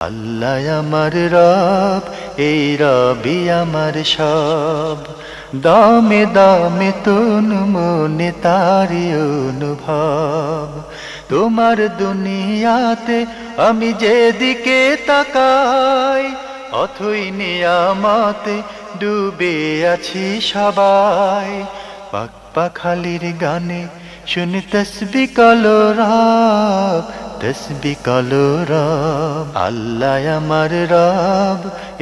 আল্লাহ আমার রব, এই রবি আমার সব, দামে দামে তন মনে তারি অনুভব। তোমার দুনিয়াতে আমি যেদিকে তাকাই, অথই নিয়ামতে ডুবে আছি সবাই। পাক পাখালির গানে শুনি তসবিহ কালো রব, তসবিহ কালো রব। আল্লাহ আমার রব,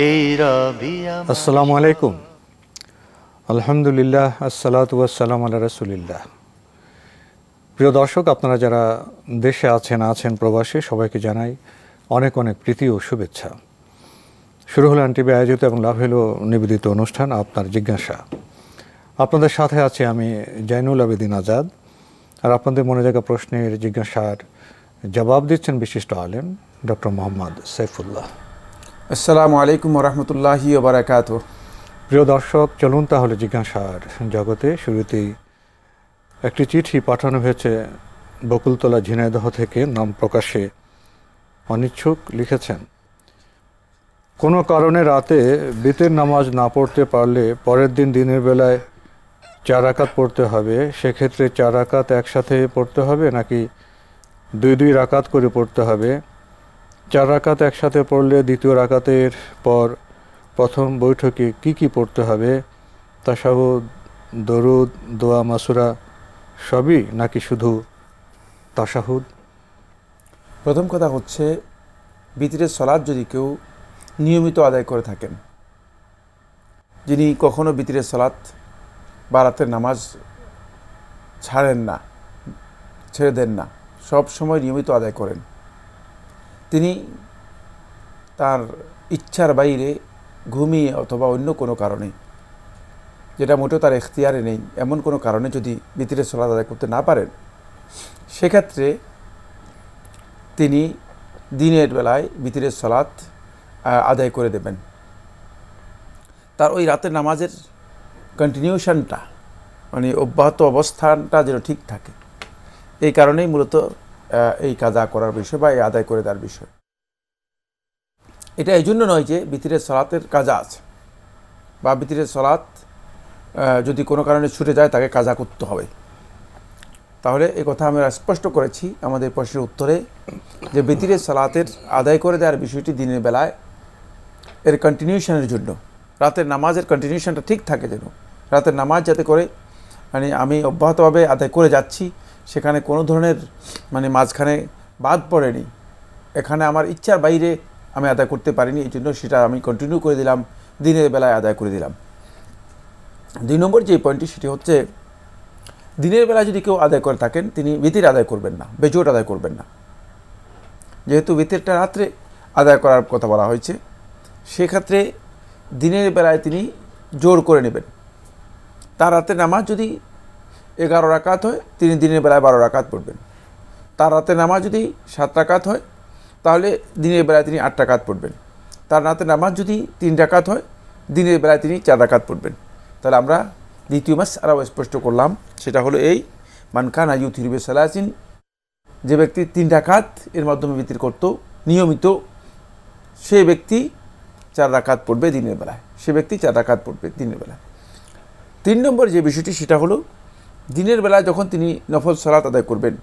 এই রবি আমার। আসসালামু আলাইকুম, আলহামদুলিল্লাহ, আসসালাতু ওয়াসসালামু আলা রাসূলিল্লাহ। প্রিয় দর্শক, আপনারা যারা দেশে আছেন প্রবাসী, সবাইকে জানাই অনেক অনেক প্রীতি ও শুভেচ্ছা। শুরু হলো এনটিভি আয়োজিত এবং লাভ হলো নিবেদিত অনুষ্ঠান আপনার জিজ্ঞাসা। আপনাদের সাথে আছি আমি জাইনুল আবেদিন আজাদ। আর আপনাদের মনে জায়গা প্রশ্নের জিজ্ঞাসার জবাব দিচ্ছেন বিশিষ্ট আলেম ডক্টর মোহাম্মদ সাইফুল্লাহ। আসসালামু আলাইকুম ওয়া রাহমাতুল্লাহি ওয়া বারাকাতুহু। প্রিয় দর্শক, চলুন তাহলে জিজ্ঞাসার জগতে। শুরুতেই একটি চিঠি পাঠানো হয়েছে বকুলতলা, ঝিনাইদহ থেকে। নাম প্রকাশে অনিচ্ছুক লিখেছেন, কোনো কারণে রাতে বিতের নামাজ না পড়তে পারলে পরের দিন দিনের বেলায় 4 রাকাত পড়তে হবে। সেক্ষেত্রে 4 রাকাত একসাথে পড়তে হবে নাকি 2 রাকাত করে পড়তে হবে? 4 রাকাত একসাথে পড়লে দ্বিতীয় রাকাতের পর প্রথম বৈঠকে কি পড়তে হবে? তাশাহুদ, দরুদ, দোয়া, মাসুরা সবই নাকি শুধু তাশাহুদ? প্রথম কথা হচ্ছে, বিতরের সালাত যদি কেউ নিয়মিত আদায় করে থাকেন, যিনি কখনো বিতরের সালাত বা রাতের নামাজ ছেড়ে দেন না, সব সময় নিয়মিত আদায় করেন, তিনি তার ইচ্ছার বাইরে ঘুমিয়ে অথবা অন্য কোনো কারণে, যেটা মোটেও তার এখতিয়ারে নেই, এমন কোনো কারণে যদি বিতরের সালাত আদায় করতে না পারেন, সেক্ষেত্রে তিনি দিনের বেলায় বিতরের সালাত আদায় করে দেবেন। তার ওই রাতের নামাজের কন্টিনিউশনটা, মানে অব্যাহত অবস্থানটা যেন ঠিক থাকে, এই কারণেই মূলত এই কাজা করার বিষয় বা এই আদায় করে দেওয়ার বিষয়। এটা এই জন্য নয় যে বিতরের সালাতের কাজা আছে বা বিতরের সালাত যদি কোনো কারণে ছুটে যায় তাকে কাজা করতে হবে। তাহলে এই কথা আমরা স্পষ্ট করেছি আমাদের প্রশ্নের উত্তরে, যে বিতরের সালাতের আদায় করে দেওয়ার বিষয়টি দিনের বেলায় এর কন্টিনিউশনের জন্য, রাতের নামাজের কন্টিনিউশনটা ঠিক থাকে, যেন রাতের নামাজ যাতে করে মানে আমি অব্যাহতভাবে আদায় করে যাচ্ছি, সেখানে কোনো ধরনের মানে মাঝখানে বাদ পড়েনি, এখানে আমার ইচ্ছার বাইরে আমি আদায় করতে পারিনি, এই জন্য সেটা আমি কন্টিনিউ করে দিলাম, দিনের বেলায় আদায় করে দিলাম। 2 নম্বর যে পয়েন্টটি, সেটি হচ্ছে দিনের বেলায় যদি কেউ আদায় করে থাকেন, তিনি বিতির আদায় করবেন না, বেজোট আদায় করবেন না। যেহেতু বিতিরটা রাত্রে আদায় করার কথা বলা হয়েছে, সেক্ষেত্রে দিনের বেলায় তিনি জোর করে নেবেন। তার রাতের নামাজ যদি 11 রাকাত হয়, তিনি দিনের বেলায় 12 রাকাত পড়বেন। তার রাতের নামাজ যদি 7 রাকাত হয়, তাহলে দিনের বেলায় তিনি 8 রাকাত পড়বেন। তার রাতের নামাজ যদি 3 রাকাত হয়, দিনের বেলায় তিনি 4 রাকাত পড়বেন। তাহলে আমরা দ্বিতীয় মাস আরও স্পষ্ট করলাম, সেটা হলো এই, মান কানা ইউতিরু বিসালাসিন, যে ব্যক্তি 3 রাকাত এর মাধ্যমে বিতির করত নিয়মিত, সে ব্যক্তি 4 রাকাত পড়বে দিনের বেলায়, সে ব্যক্তি 4 রাকাত পড়বে দিনের বেলায়। 3 নম্বর যে বিষয়টি, সেটা হলো দিনের বেলায় যখন তিনি নফল সালাত আদায় করবেন,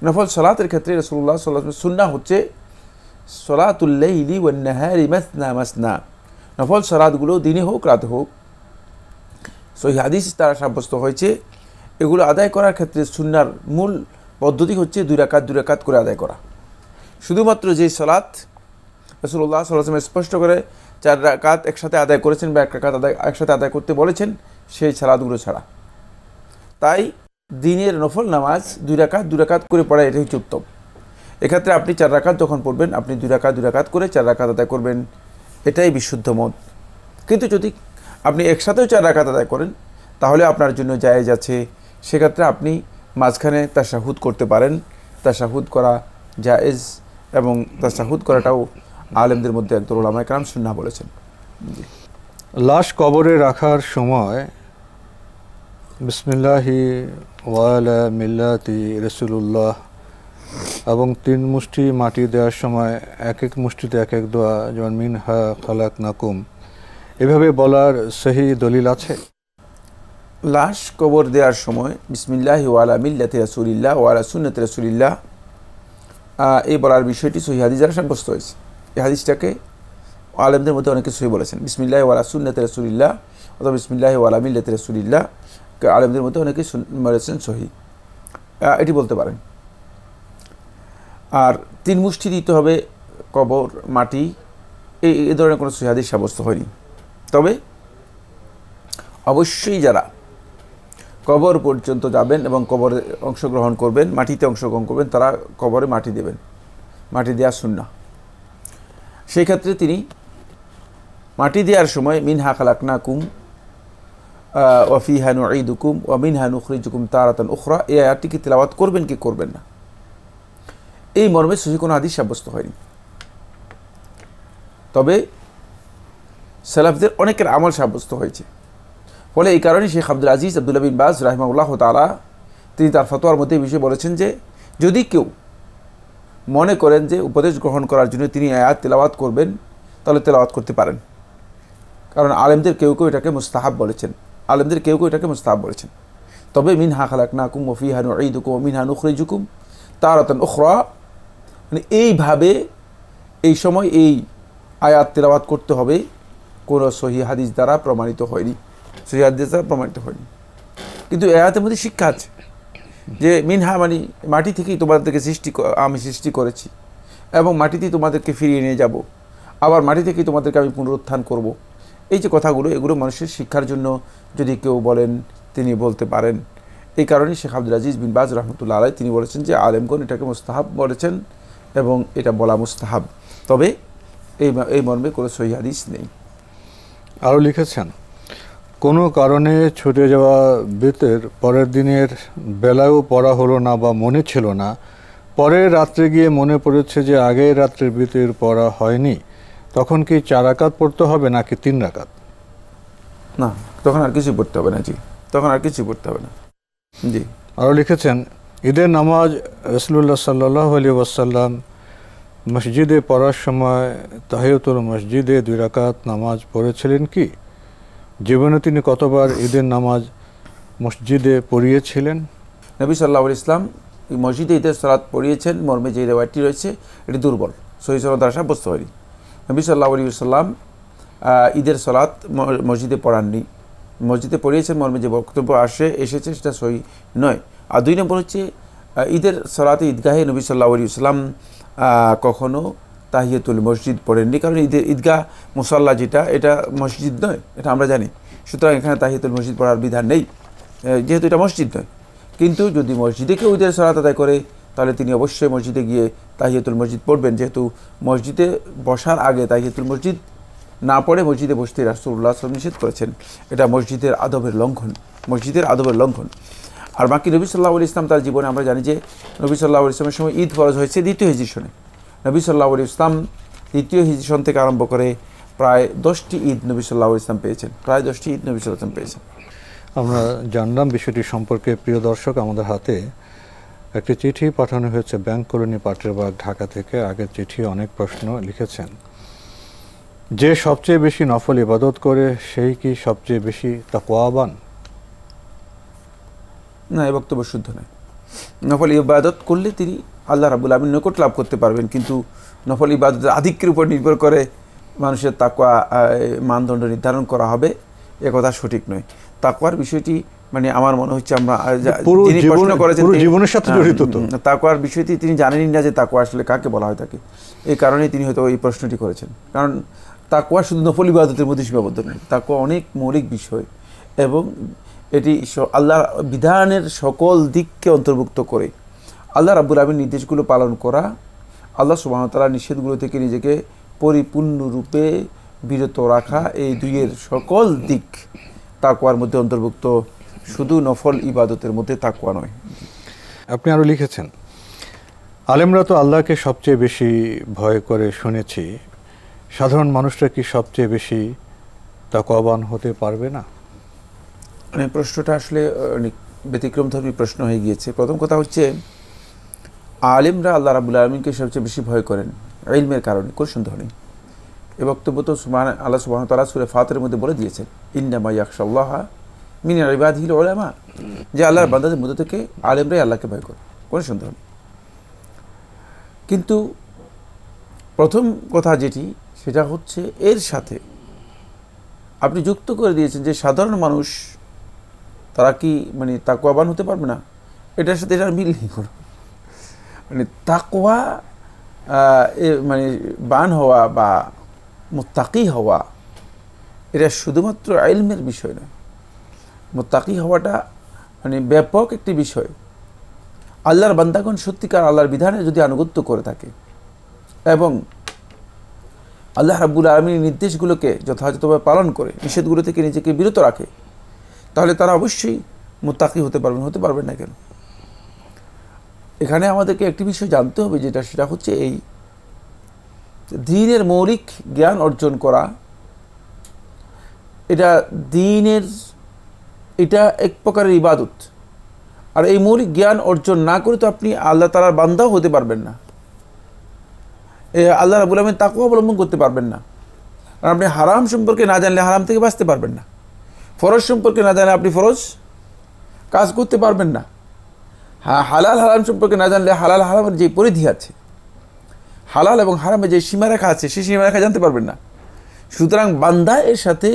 নফল সালাতের ক্ষেত্রে রাসূলুল্লাহ সাল্লাল্লাহু আলাইহি ওয়াসাল্লাম সুন্নাহ হচ্ছে সালাতুল লাইলি ওয়ান নাহারি মাসনা মাসনা, নফল সালাতগুলো দিনে হোক রাতে হোক, সহিহ হাদিস দ্বারা সাব্যস্ত হয়েছে, এগুলো আদায় করার ক্ষেত্রে সুন্নার মূল পদ্ধতি হচ্ছে 2 রাকাত করে আদায় করা। শুধুমাত্র যেই সালাত রাসূলুল্লাহ সাল্লাল্লাহু আলাইহি ওয়াসাল্লাম স্পষ্ট করে 4 রাকাত একসাথে আদায় করেছেন বা 1 রাকাত একসাথে আদায় করতে বলেছেন, সেই সালাতগুলো ছাড়া। তাই দিনের নফল নামাজ 2 রাকাত করে পড়া, এটাই হচ্ছে উত্তম। এক্ষেত্রে আপনি 4 রাকাত যখন পড়বেন, আপনি 2 রাকাত করে 4 রাকাত আদায় করবেন, এটাই বিশুদ্ধ মত। কিন্তু যদি আপনি একসাথেও 4 রাকাত আদায় করেন, তাহলে আপনার জন্য জায়েজ আছে, সেক্ষেত্রে আপনি মাঝখানে তাশাহুদ করতে পারেন। তাশাহুদ করা জায়েজ, এবং তাশাহুদ করাটাও আলেমদের মধ্যে একদল উলামায়ে কেরাম সুন্নাহ বলেছেন। লাশ কবরে রাখার সময় বিসমিল্লাহি ওয়া আলা মিল্লাতি রাসূলুল্লাহ এবং 3 মুষ্টি মাটি দেওয়ার সময় এক এক মুষ্টিতে এক এক দোয়া, যেমন মিনহা খালাকনাকুম, এভাবে বলার সহি দলিল আছে? লাশ কবর দেওয়ার সময় বিসমিল্লাহি ওয়া আলা মিল্লাতি রাসূলিল্লাহ ওয়া আলা সুন্নতি রাসূলিল্লাহ এই বলার বিষয়টি সহিহ হাদিস দ্বারা সাব্যস্ত হয়েছে। এই হাদিসটাকে আলেমদের মধ্যে অনেকে সহিহ বলেছেন। বিসমিল্লাহি ওয়া আলা সুন্নতি রাসূলিল্লাহ অথবা বিসমিল্লাহি ওয়া আলা মিল্লাতি রাসূলিল্লাহ, আলেমদের মধ্যে অনেকে বলেছেন সহিহ, এটি বলতে পারেন। আর 3 মুষ্টি দিতে হবে কবর মাটি, এই ধরনের কোনো সহিহ হাদিস সাব্যস্ত হয়নি। তবে অবশ্যই যারা কবর পর্যন্ত যাবেন এবং কবরে অংশগ্রহণ করবেন, মাটিতে অংশগ্রহণ করবেন, তারা কবরে মাটি দেবেন, মাটি দেওয়া সুন্নাহ। সেই ক্ষেত্রে তিনি মাটি দেওয়ার সময় মিনহা খালাকনাকুম ওয়া ফিহা নুঈদুকুম ওয়া মিনহা নুখরিজুকুম তারাতান উখরা, এই আয়াতটিকে তিলাওয়াত করবেন কি করবেন না, এই মর্মে সহিহ কোনো হাদিস সাব্যস্ত হয়নি। তবে সালাফদের অনেকের আমল সাব্যস্ত হয়েছে। ফলে এই কারণে শেখ আব্দুল আজিজ আব্দুল্লাহ বিন বাজ রাহিমাহুল্লাহ তাআলা তিনি তার ফতোয়ার মধ্যে এই বিষয়ে বলেছেন যে যদি কেউ মনে করেন যে উপদেশ গ্রহণ করার জন্য তিনি আয়াত তেলাওয়াত করবেন, তাহলে তেলাওয়াত করতে পারেন। কারণ আলেমদের কেউ কেউ এটাকে মুস্তাহাব বলেছেন, তবে মিনহা খালাকনাকুম ওয়া ফিহা নুঈদুকুম ওয়া মিনহা নুখরিজুকুম তারাতান উখরা, মানে এইভাবে এই সময় এই আয়াত তেলাওয়াত করতে হবে, কোনো সহিহ হাদিস দ্বারা প্রমাণিত হয়নি, কিন্তু এই আয়াতের মধ্যে শিক্ষা আছে যে মিনহা মানে মাটি থেকেই তোমাদেরকে আমি সৃষ্টি করেছি এবং মাটিতেই তোমাদেরকে ফিরিয়ে নিয়ে যাব, আবার মাটি থেকেই তোমাদেরকে আমি পুনরুত্থান করব। এই যে কথাগুলো, এগুলো মানুষের শিক্ষার জন্য যদি কেউ বলেন তিনি বলতে পারেন। এই কারণে শেখ আব্দুল আজিজ বিন বাজ রহমতুল্লাহ আলাইহি তিনি বলেছেন যে আলেমগণ এটাকে মুস্তাহাব বলেছেন এবং এটা বলা মুস্তাহাব, তবে এই মর্মে কোনো সহিহ হাদিস নেই। আরও লিখেছেন, কোনো কারণে ছুটে যাওয়া বিতর পরের দিনের বেলায়ও পড়া হলো না বা মনে ছিল না, পরের রাত্রে গিয়ে মনে পড়েছে যে আগের রাত্রের বিতর পড়া হয়নি, তখন কি 4 রাকাত পড়তে হবে নাকি 3 রাকাত? না, তখন আর কিছু পড়তে হবে না। জি, তখন আর কিছু পড়তে হবে না। জি। আরও লিখেছেন, ঈদের নামাজ রাসূলুল্লাহ সাল্লাল্লাহু আলাইহি ওয়াসাল্লাম মসজিদে পড়ার সময় তাহিয়াতুল মসজিদে 2 রাকাত নামাজ পড়েছিলেন কি? জীবনে তিনি কতবার ঈদের নামাজ মসজিদে পড়িয়েছিলেন? নবী সাল্লাল্লাহু আলাইহি ওয়াসাল্লাম মসজিদে ঈদের সালাত পড়িয়েছেন মর্মে যে রিওয়ায়াতটি রয়েছে এটি দুর্বল, সহিহ সনদ দ্বারা সাব্যস্ত হয়নি। নবী সাল্লাল্লাহু আলাইহি ওয়াসাল্লাম ঈদের সালাত মসজিদে পড়াননি, মসজিদে পড়িয়েছেন মর্মে যে বক্তব্য এসেছে সেটা সহিহ নয়। আর 2 নম্বর হচ্ছে ঈদের সালাতে ঈদগাহে নবী সাল্লাল্লাহু আলাইহি ওয়াসাল্লাম কখনো তাহিয়াতুল মসজিদ পড়েননি, কারণ ঈদগাহ মুসাল্লা যেটা এটা মসজিদ নয়, এটা আমরা জানি। সুতরাং এখানে তাহিয়াতুল মসজিদ পড়ার বিধান নেই, যেহেতু এটা মসজিদ নয়। কিন্তু যদি মসজিদে কেউ ঈদের সালাত আদায় করে তাহলে তিনি অবশ্যই মসজিদে গিয়ে তাহিয়াতুল মসজিদ পড়বেন, যেহেতু মসজিদে বসার আগে তাহিয়াতুল মসজিদ না পড়ে মসজিদে বসতে রাসূলুল্লাহ সাল্লাল্লাহু আলাইহি ওয়াসাল্লাম নিষেধ করেছেন। এটা মসজিদের আদবের লঙ্ঘন। আর বাকি নবী সাল্লাল্লাহু আলাইহি ওয়াসাল্লাম তার জীবনে আমরা জানি যে নবী সাল্লাল্লাহু আলাইহি ওয়াসাল্লামের সময় ঈদ ফরজ হয়েছে 2য় হিজরি সনে। নবী সাল্লাল্লাহু আলাইহি ওয়াসাল্লাম 2য় হিজরি সন থেকে আরম্ভ করে প্রায় 10টি ঈদ নবী সাল্লাল্লাহু আলাইহি ওয়াসাল্লাম পেয়েছেন। আমরা জানলাম বিষয়টি সম্পর্কে। প্রিয় দর্শক, আমাদের হাতে একটি চিঠি পাঠানো হয়েছে ব্যাংক কলোনি পাটুরিয়াবাগ, ঢাকা থেকে। আগের চিঠি অনেক প্রশ্ন লিখেছেন। যে সবচেয়ে বেশি নফল ইবাদত করে সেই কি সবচেয়ে বেশি তাকওয়াবান? না, এই বক্তব্য শুদ্ধ নয়। নফল ইবাদত করলে তিনি আল্লাহ রাব্বুল আলামিন নিকট লাভ করতে পারবেন, কিন্তু নফল ইবাদতের আধিক্যের উপর নির্ভর করে মানুষের তাকওয়া মানদণ্ড নির্ধারণ করা হবে, এ কথা সঠিক নয়। তাকওয়ার বিষয়টি মানে আমার মনে হচ্ছে আমরা যিনি প্রশ্ন করেছেন জীবনের সাথে জড়িত, তো তাকওয়ার বিষয়টি তিনি জানেনই না যে তাকওয়া আসলে কাকে বলা হয় থাকে। এই কারণেই তিনি হয়তো এই প্রশ্নটি করেছেন। কারণ তাকওয়া শুধু নফল ইবাদতের মধ্যে সীমাবদ্ধ নয়, তাকওয়া অনেক মৌলিক বিষয় এবং এটি আল্লাহর বিধানের সকল দিককে অন্তর্ভুক্ত করে আল্লাহ রাব্বুল আলামিন নির্দেশগুলো পালন করা, আল্লাহ সুবহানাহু ওয়া তাআলার নিষেধগুলো থেকে নিজেকে পরিপূর্ণরূপে বিরত রাখা, এই দুইয়ের সকল দিক তাকওয়ার মধ্যে অন্তর্ভুক্ত, শুধু নফল ইবাদতের মধ্যে তাকওয়া নয়। আপনি আরও লিখেছেন, আলেমরা তো আল্লাহকে সবচেয়ে বেশি ভয় করে শুনেছি, সাধারণ মানুষরা কি সবচেয়ে বেশি তাকওয়াবান হতে পারবে না? প্রশ্নটা আসলে অনেক ব্যতিক্রমধর্মী প্রশ্ন হয়ে গিয়েছে। প্রথম কথা হচ্ছে আলিমরা আল্লাহ রাব্বুল আলামিনকে সবচেয়ে বেশি ভয় করেন ইলমের কারণে, কোনো সন্দেহ নেই। এ বক্তব্য তো আল্লাহ সুবহানাহু ওয়া তাআলা সূরা ফাতিরের মধ্যে বলে দিয়েছেন, ইন্নামা ইয়াখশাল্লাহা মিন ইবাদিহিল উলামা, যে আল্লাহর বান্দাদের মধ্যে থেকে আলেমরাই আল্লাহকে ভয় করে, কোনো সন্দেহ নেই। কিন্তু প্রথম কথা যেটি, সেটা হচ্ছে এর সাথে আপনি যুক্ত করে দিয়েছেন যে সাধারণ মানুষ তারা কি মানে তাকওয়াবান হতে পারবে না, এটার সাথে এটার মিল নেই কোনো। মানে তাকওয়া মানে বান হওয়া বা মুত্তাকি হওয়া এটা শুধুমাত্র ইলমের বিষয় নয়। মুত্তাকি হওয়াটা মানে ব্যাপক একটি বিষয়। আল্লাহর বান্দাগণ সত্যিকার আল্লাহর বিধানে যদি আনুগত্য করে থাকে এবং আল্লাহ রাব্বুল আলামিনের নির্দেশগুলোকে যথাযথভাবে পালন করে নিষেধগুলো থেকে নিজেকে বিরত রাখে, তাহলে তারা অবশ্যই মুত্তাকি হতে পারবেন না কেন? এখানে আমাদেরকে একটি বিষয় জানতে হবে, সেটা হচ্ছে এই দ্বীনের মৌলিক জ্ঞান অর্জন করা। এটা এক প্রকারের ইবাদত। আর এই মৌলিক জ্ঞান অর্জন না করে তো আপনি আল্লাহ তাআলার বান্দাও হতে পারবেন না, আল্লাহ রাব্বুল আলামিন তাকওয়া অবলম্বন করতে পারবেন না। আর আপনি হারাম সম্পর্কে না জানলে হারাম থেকে বাঁচতে পারবেন না। ফরজ সম্পর্কে না জানলে আপনি ফরজ কাজ করতে পারবেন না। হালাল হারাম সম্পর্কে না জানলে হালাল হারামের যে পরিধি আছে, হালাল এবং হারামের যে সীমারেখা আছে, সেই সীমারেখা জানতে পারবেন না। সুতরাং বান্দা এর সাথে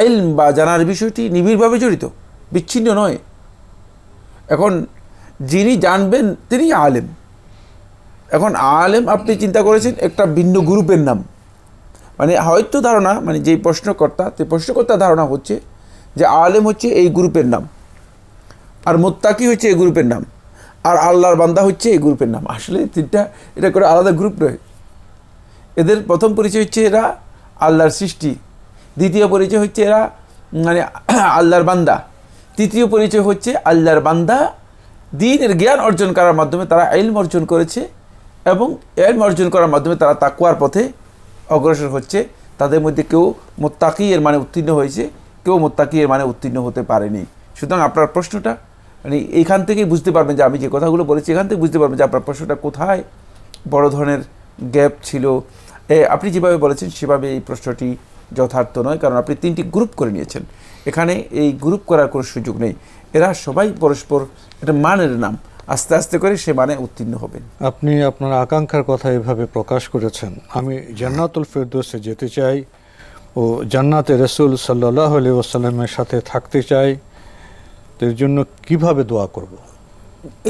ইলম বা জানার বিষয়টি নিবিড়ভাবে জড়িত, বিচ্ছিন্ন নয়। এখন যিনি জানবেন তিনি আলেম। এখন আলেম আপনি চিন্তা করেছেন একটা ভিন্ন গ্রুপের নাম, মানে হয়তো ধারণা, মানে যেই প্রশ্নকর্তার ধারণা হচ্ছে যে আলেম হচ্ছে এই গ্রুপের নাম, আর মুত্তাকি হচ্ছে এই গ্রুপের নাম, আর আল্লাহর বান্দা হচ্ছে এই গ্রুপের নাম। আসলে এটা করে আলাদা গ্রুপ নয়। এদের প্রথম পরিচয় হচ্ছে এরা আল্লাহর সৃষ্টি, দ্বিতীয় পরিচয় হচ্ছে এরা মানে আল্লাহর বান্দা, তৃতীয় পরিচয় হচ্ছে আল্লাহর বান্দা দ্বীনের জ্ঞান অর্জন করার মাধ্যমে তারা ইলম অর্জন করেছে এবং ইলম অর্জন করার মাধ্যমে তারা তাকওয়ার পথে অগ্রসর হচ্ছে। তাদের মধ্যে কেউ মুত্তাকি এর মানে উত্তীর্ণ হয়েছে, কেউ মুত্তাকি এর মানে উত্তীর্ণ হতে পারেনি। সুতরাং আপনার প্রশ্নটা মানে এইখান থেকেই বুঝতে পারবেন যে আমি যে কথাগুলো বলেছি, এখান থেকে বুঝতে পারবেন যে আপনার প্রশ্নটা কোথায় বড় ধরনের গ্যাপ ছিল। আপনি যেভাবে বলেছেন সেভাবে এই প্রশ্নটি যথার্থ নয়, কারণ আপনি তিনটি গ্রুপ করে নিয়েছেন। এখানে এই গ্রুপ করার কোনো সুযোগ নেই। এরা সবাই পরস্পর একটা মানের নাম, আস্তে আস্তে করে সে মানে উত্তীর্ণ হবেন। আপনি আপনার আকাঙ্ক্ষার কথা এভাবে প্রকাশ করেছেন, আমি জান্নাতুল ফেরদৌসে যেতে চাই ও জান্নাতে রাসূল সাল্লাল্লাহু আলাইহি ওয়াসাল্লামের সাথে থাকতে চাই, তো এর জন্য কিভাবে দোয়া করব?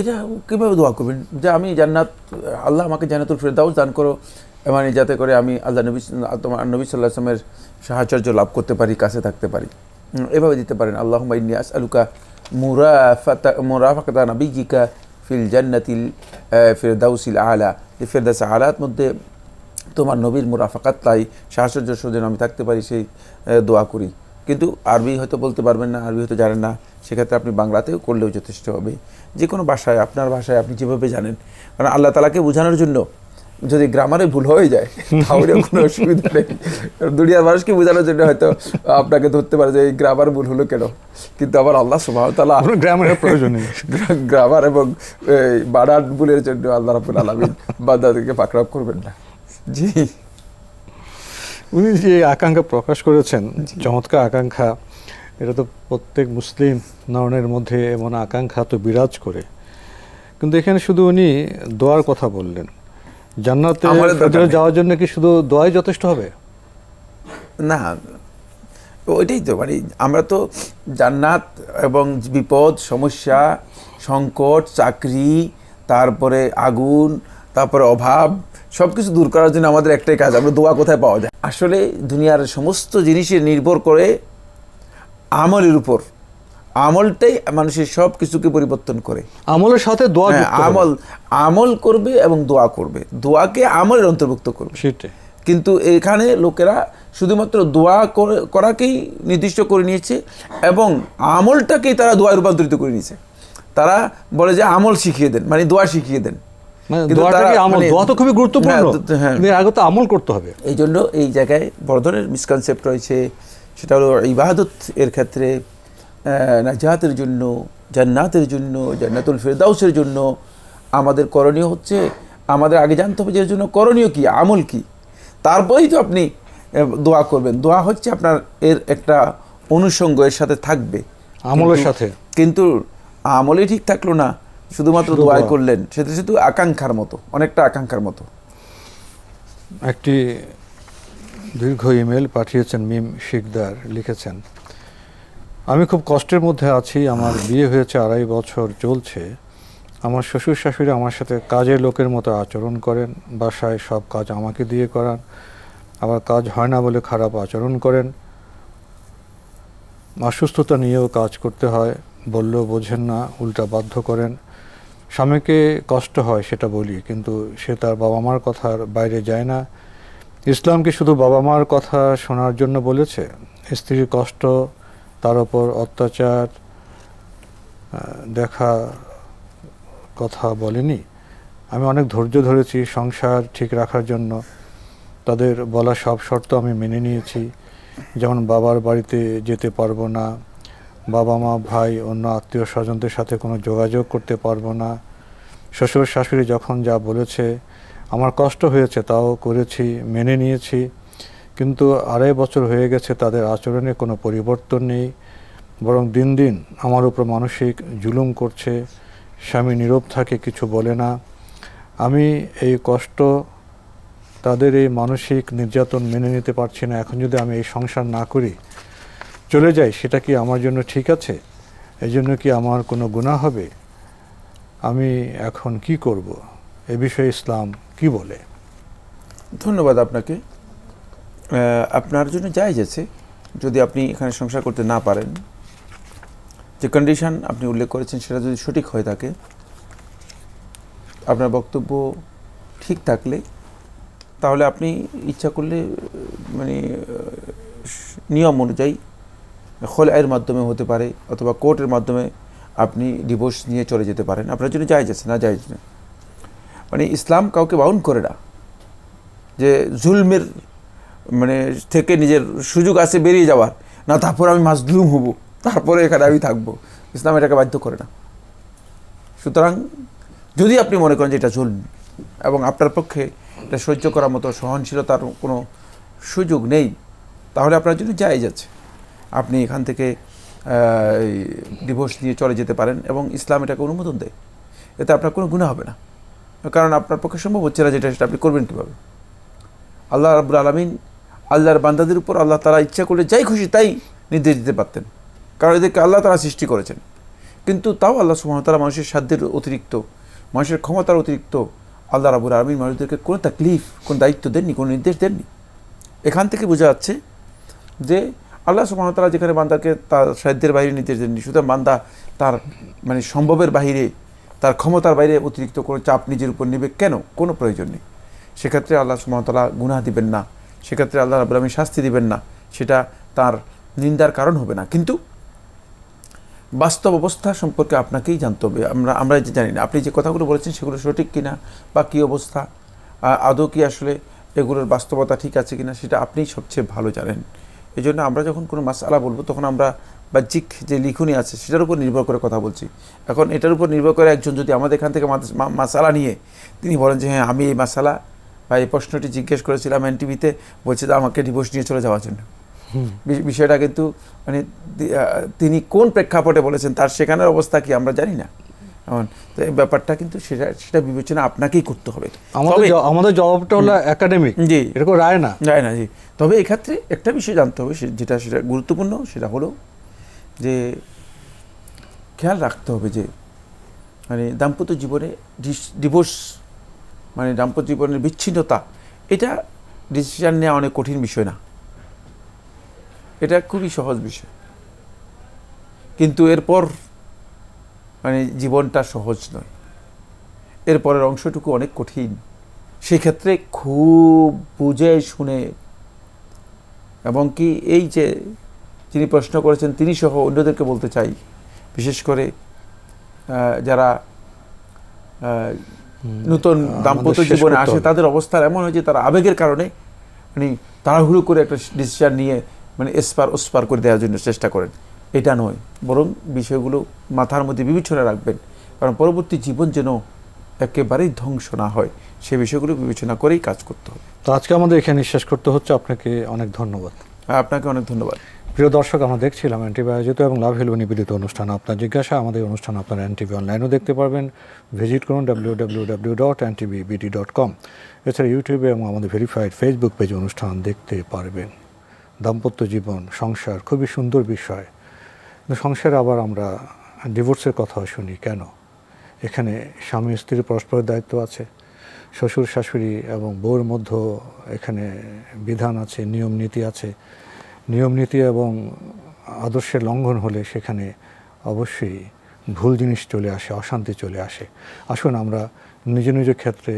এটা কীভাবে দোয়া করবেন যে আমি জান্নাত, আল্লাহ আমাকে জান্নাতুল ফেরদাউস দান করো, মানে যাতে করে আমি আল্লাহ নবী সাল্লাল্লাহু আলাইহি ওয়াসাল্লামের সাহায্য লাভ করতে পারি, কাছে থাকতে পারি। এভাবে দিতে পারেন, আল্লাহুম্মা ইন্নী আসআলুকা মুরাফাকাতা নাবিয়্যিকা ফিল জান্নাতিল ফিরদাউসিল আলা, যে ফেরদাউস আলার মধ্যে তোমার নবীর মুরাফাকাত, তাই সাহচর্য যেন আমি থাকতে পারি, সেই দোয়া করি। কিন্তু আরবি হয়তো বলতে পারবেন না, আরবি হয়তো জানেন না, সেক্ষেত্রে আপনি বাংলাতেও করলেও যথেষ্ট হবে। যে কোনো ভাষায়, আপনার ভাষায় আপনি যেভাবে জানেন, কারণ আল্লাহ তাআলাকে বোঝানোর জন্য যদি গ্রামারে ভুল হয়ে যায় তাহলে কোনো অসুবিধা নেই। দুনিয়ার মানুষকে বোঝানোর জন্য হয়তো আপনাকে ধরতে পারে যে এই গ্রামার ভুল হলো কেন, কিন্তু আবার আল্লাহ সুবহানাহু ওয়া তাআলা গ্রামারের প্রয়োজন নেই। গ্রামার এবং বানান ভুলের জন্য আল্লাহ রাব্বুল আলামিন বান্দাদেরকে পাকড়াও করবেন না। জি, উনি যে আকাঙ্ক্ষা প্রকাশ করেছেন, চমৎকার আকাঙ্ক্ষা, এটা তো প্রত্যেক মুসলিম নয়নের মধ্যে এমন আকাঙ্ক্ষা তো বিরাজ করে। কিন্তু এখানে শুধু উনি দোয়ার কথা বললেন, জান্নাতে যাওয়ার জন্য কি শুধু দোয়াই যথেষ্ট হবে? না, ওইটাই তো, মানে আমরা তো জান্নাত এবং বিপদ, সমস্যা, সংকট, চাকরি, তারপরে আগুন, তারপরে অভাব, সব কিছু দূর করার জন্য আমাদের একটাই কাজ, আমরা দোয়া কোথায় পাওয়া যায়? আসলে দুনিয়ার সমস্ত জিনিসের নির্ভর করে আমলের উপর। আমলটাই মানুষের সব কিছুকে পরিবর্তন করে। আমলের সাথে দোয়া, আমল করবে এবং দোয়া করবে, দোয়াকে আমলের অন্তর্ভুক্ত করবে সেটাই। কিন্তু এখানে লোকেরা শুধুমাত্র দোয়া করাকেই নির্দিষ্ট করে নিয়েছে এবং আমলটাকেই তারা দোয়ায় রূপান্তরিত করে নিয়েছে। তারা বলে যে আমল শিখিয়ে দেন, মানে দোয়া শিখিয়ে দেন। দোয়া তো খুবই গুরুত্বপূর্ণ, আগে তো আমল করতে হবে। এই জন্য এই জায়গায় বড় ধরনের মিসকনসেপ্ট রয়েছে। সেটা হলো ইবাদত এর ক্ষেত্রে নাজাতের জন্য, জান্নাতের জন্য, জান্নাতুল ফেরদাউসের জন্য আমাদের করণীয় হচ্ছে আমাদের আগে জানতে হবে যে এর জন্য করণীয় কি, আমল কি, তারপরেই তো আপনি দোয়া করবেন। দোয়া হচ্ছে আপনার এর একটা অনুষঙ্গ, এর সাথে থাকবে আমলের সাথে। কিন্তু আমলে ঠিক থাকলো না, শুধুমাত্র দোয়া করলেন, সেটা শুধু আকাঙ্ক্ষার মতো, অনেকটা আকাঙ্ক্ষার মতো। একটি দীর্ঘ ইমেল পাঠিয়েছেন মিম শিকদার, লিখেছেন, আমি খুব কষ্টের মধ্যে আছি। আমার বিয়ে হয়েছে 2.5 বছর চলছে। আমার শ্বশুর শাশুড়ি আমার সাথে কাজের লোকের মতো আচরণ করেন। বাসায় সব কাজ আমাকে দিয়ে করান, আবার কাজ হয় না বলে খারাপ আচরণ করেন। অসুস্থতা নিয়েও কাজ করতে হয়, বললেও বোঝেন না, উল্টা বাধ্য করেন। স্বামীকে কষ্ট হয় সেটা বলি, কিন্তু সে তার বাবা মার কথার বাইরে যায় না। ইসলাম কি শুধু বাবা মার কথা শোনার জন্য বলেছে? স্ত্রীর কষ্ট, তার ওপর অত্যাচার দেখা কথা বলেনি? আমি অনেক ধৈর্য ধরেছি সংসার ঠিক রাখার জন্য। তাদের বলা সব শর্ত আমি মেনে নিয়েছি, যেমন বাবার বাড়িতে যেতে পারবো না, বাবা মা ভাই অন্য আত্মীয় স্বজনদের সাথে কোনো যোগাযোগ করতে পারবো না। শ্বশুর শাশুড়ি যখন যা বলেছে আমার কষ্ট হয়েছে, তাও করেছি, মেনে নিয়েছি। কিন্তু 2.5 বছর হয়ে গেছে, তাদের আচরণে কোনো পরিবর্তন নেই, বরং দিন দিন আমার উপর মানসিক জুলুম করছে। স্বামী নীরব থাকে, কিছু বলে না। আমি এই কষ্ট, তাদের এই মানসিক নির্যাতন মেনে নিতে পারছি না। এখন যদি আমি এই সংসার না করি, চলে যাই, সেটা কি আমার জন্য ঠিক আছে? এই জন্য কি আমার কোনো গুনাহ হবে? আমি এখন কি করব? এ বিষয়ে ইসলাম কি বলে? ধন্যবাদ আপনাকে। আপনার জন্য জায়েজ আছে যদি আপনি এখানে সংসার করতে না পারেন, যে কন্ডিশন আপনি উল্লেখ করেছেন সেটা যদি সঠিক হয়ে থাকে, আপনার বক্তব্য ঠিক থাকলে, তাহলে আপনি ইচ্ছা করলে মানে নিয়ম অনুযায়ী খোলায়ের মাধ্যমে হতে পারে, অথবা কোর্টের মাধ্যমে আপনি ডিভোর্স নিয়ে চলে যেতে পারেন। আপনার জন্য জায়েজ আছে, না জায়েজ না। মানে ইসলাম কাউকে বাউন্ড করে না যে জুলমের মানে থেকে নিজের সুযোগ আছে বেরিয়ে যাওয়ার, না তারপর আমি মাজলুম হব, তারপরে এখানে আমি থাকবো। ইসলাম এটাকে বাধ্য করে না। সুতরাং যদি আপনি মনে করেন যে এটা জুলম এবং আপনার পক্ষে এটা সহ্য করার মতো সহনশীলতার কোনো সুযোগ নেই, তাহলে আপনার জন্য জায়েজ আছে। আপনি এখান থেকে ডিভোর্স নিয়ে চলে যেতে পারেন এবং ইসলাম এটাকে অনুমোদন দেয়। এতে আপনার কোনো গুনাহ হবে না, কারণ আপনার পক্ষে সম্ভব হচ্ছে না যেটা, সেটা আপনি করবেন কীভাবে? আল্লাহ রাব্বুল আলামিন আল্লাহর বান্দাদের উপর আল্লাহ তাআলা ইচ্ছা করলে যাই খুশি তাই নির্দেশ দিতে পারতেন, কারণ এদেরকে আল্লাহ তাআলা সৃষ্টি করেছেন। কিন্তু তাও আল্লাহ সুবহানাহু ওয়া তাআলা মানুষের সাধ্যের অতিরিক্ত, মানুষের ক্ষমতার অতিরিক্ত আল্লাহ রাব্বুল আলামিন মানুষদেরকে কোনো তাকলিফ, কোনো দায়িত্ব দেননি, কোনো নির্দেশ দেননি। এখান থেকে বোঝা যাচ্ছে যে আল্লাহ সুবহানাহু ওয়া তাআলা যেখানে বান্দাকে তার সাধ্যের বাইরে নির্দেশ দেননি, সুতরাং বান্দা তার মানে সম্ভবের বাইরে, তার ক্ষমতার বাইরে অতিরিক্ত কোনো চাপ নিজের উপর নেবে কেন? কোনো প্রয়োজন নেই। সেক্ষেত্রে আল্লাহ সুবহানাহু ওয়া তাআলা গুনাহ দিবেন না, সেক্ষেত্রে আল্লাহ রাব্বুল আলামিন শাস্তি দিবেন না, সেটা তার নিন্দার কারণ হবে না। কিন্তু বাস্তব অবস্থা সম্পর্কে আপনাকেই জানতে হবে। আমরা যে জানি না আপনি যে কথাগুলো বলেছেন সেগুলো সঠিক কিনা, বা কী অবস্থা, আদৌ কি আসলে এগুলোর বাস্তবতা ঠিক আছে কিনা, সেটা আপনিই সবচেয়ে ভালো জানেন। এই জন্য আমরা যখন কোনো মাসআলা বলবো, তখন আমরা বাহ্যিক যে লিখুনি আছে সেটার উপর নির্ভর করে কথা বলছি। এখন এটার উপর নির্ভর করে একজন যদি আমাদের এখান থেকে মাসআলা নিয়ে তিনি বলেন যে হ্যাঁ আমি এই মাসআলা বা এই প্রশ্নটি জিজ্ঞেস করেছিলাম এনটিভিতে, বলছে যে আমাকে ডিভোর্স নিয়ে চলে যাওয়ার জন্য, বিষয়টা কিন্তু মানে তিনি কোন প্রেক্ষাপটে বলেছেন তার সেখানের অবস্থা কি আমরা জানি না। তো এই ব্যাপারটা কিন্তু সেটা বিবেচনা আপনাকেই করতে হবে। আমাদের জবাবটা হলো একাডেমিক, জি, এরকম রায় না, জি। তবে এক্ষেত্রে একটা বিষয় জানতে হবে, সেটা গুরুত্বপূর্ণ, সেটা হলো যে খেয়াল রাখতে হবে যে মানে দাম্পত্য জীবনে ডিভোর্স মানে দাম্পত্য জীবনের বিচ্ছিন্নতা, এটা ডিসিশন নেওয়া অনেক কঠিন বিষয় না, এটা খুবই সহজ বিষয়। কিন্তু এরপর মানে জীবনটা সহজ নয়, এরপরের অংশটুকু অনেক কঠিন। সেক্ষেত্রে খুব বুঝে শুনে, এবং কি এই যে যিনি প্রশ্ন করেছেন তিনি সহ অন্যদেরকে বলতে চাই, বিশেষ করে যারা নতুন দাম্পত্য জীবনে আসে, তাদের অবস্থা এমন হয় যে তারা আবেগের কারণে মানে তাড়াহুড়ো করে একটা ডিসিশন নিয়ে মানে এসপার ওসপার করে দেওয়ার জন্য চেষ্টা করেন। এটা নয়, বরং বিষয়গুলো মাথার মধ্যে বিবেচনা রাখবেন, কারণ পরবর্তী জীবন যেন একেবারেই ধ্বংস না হয় সে বিষয়গুলো বিবেচনা করেই কাজ করতে হবে। তো আজকে আমাদের এখানে শেষ করতে হচ্ছে। আপনাকে অনেক ধন্যবাদ। আপনাকে অনেক ধন্যবাদ। প্রিয় দর্শক, আমরা দেখছিলাম এনটিভি আয়োজিত এবং লাভ হেলু নিবেদিত অনুষ্ঠান আপনার জিজ্ঞাসা। আমাদের অনুষ্ঠান আপনারা এনটিভি অনলাইনেও দেখতে পারবেন। ভিজিট করুন www.ntvbd.com। এছাড়া ইউটিউবে এবং আমাদের ভেরিফাইড ফেসবুক পেজে অনুষ্ঠান দেখতে পারবেন। দাম্পত্য জীবন, সংসার খুবই সুন্দর বিষয়, কিন্তু সংসারে আবার আমরা ডিভোর্সের কথা শুনি কেন? এখানে স্বামী স্ত্রীর পরস্পরের দায়িত্ব আছে, শ্বশুর শাশুড়ি এবং বউর মধ্যে এখানে বিধান আছে, নিয়ম নীতি আছে। নিয়ম নীতি এবং আদর্শের লঙ্ঘন হলে সেখানে অবশ্যই ভুল জিনিস চলে আসে, অশান্তি চলে আসে। আসুন আমরা নিজ নিজ ক্ষেত্রে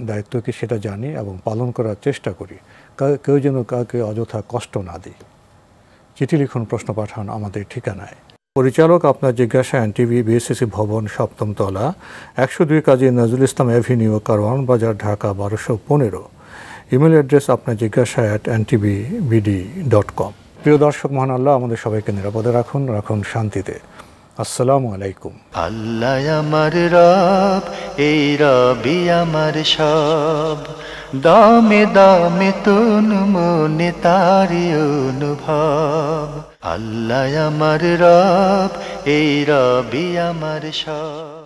দায়িত্ব কি সেটা জানি এবং পালন করার চেষ্টা করি। কেউ যেন কাউকে অযথা কষ্ট না দিই। চিঠি লিখুন, প্রশ্ন পাঠান আমাদের ঠিকানায়। পরিচালক আপনার জিজ্ঞাসা, এনটিভি, বিএসসিসি ভবন, 7ম তলা, 102 কাজী নজরুল ইসলাম অ্যাভিনিউ, কারওয়ান বাজার, ঢাকা 1215। ইমেল অ্যাড্রেস আপনার জিজ্ঞাসা @ntvbd.com। প্রিয় দর্শক, মহান আল্লাহ আমাদের সবাইকে নিরাপদে রাখুন, রাখুন শান্তিতে। আসসালামু আলাইকুম। আল্লাহ আমার রব, এই রবি আমার সব, দামে দামে তুন মনে তারি অনুভব। আল্লাহ আমার রব, এই রবি আমার সব।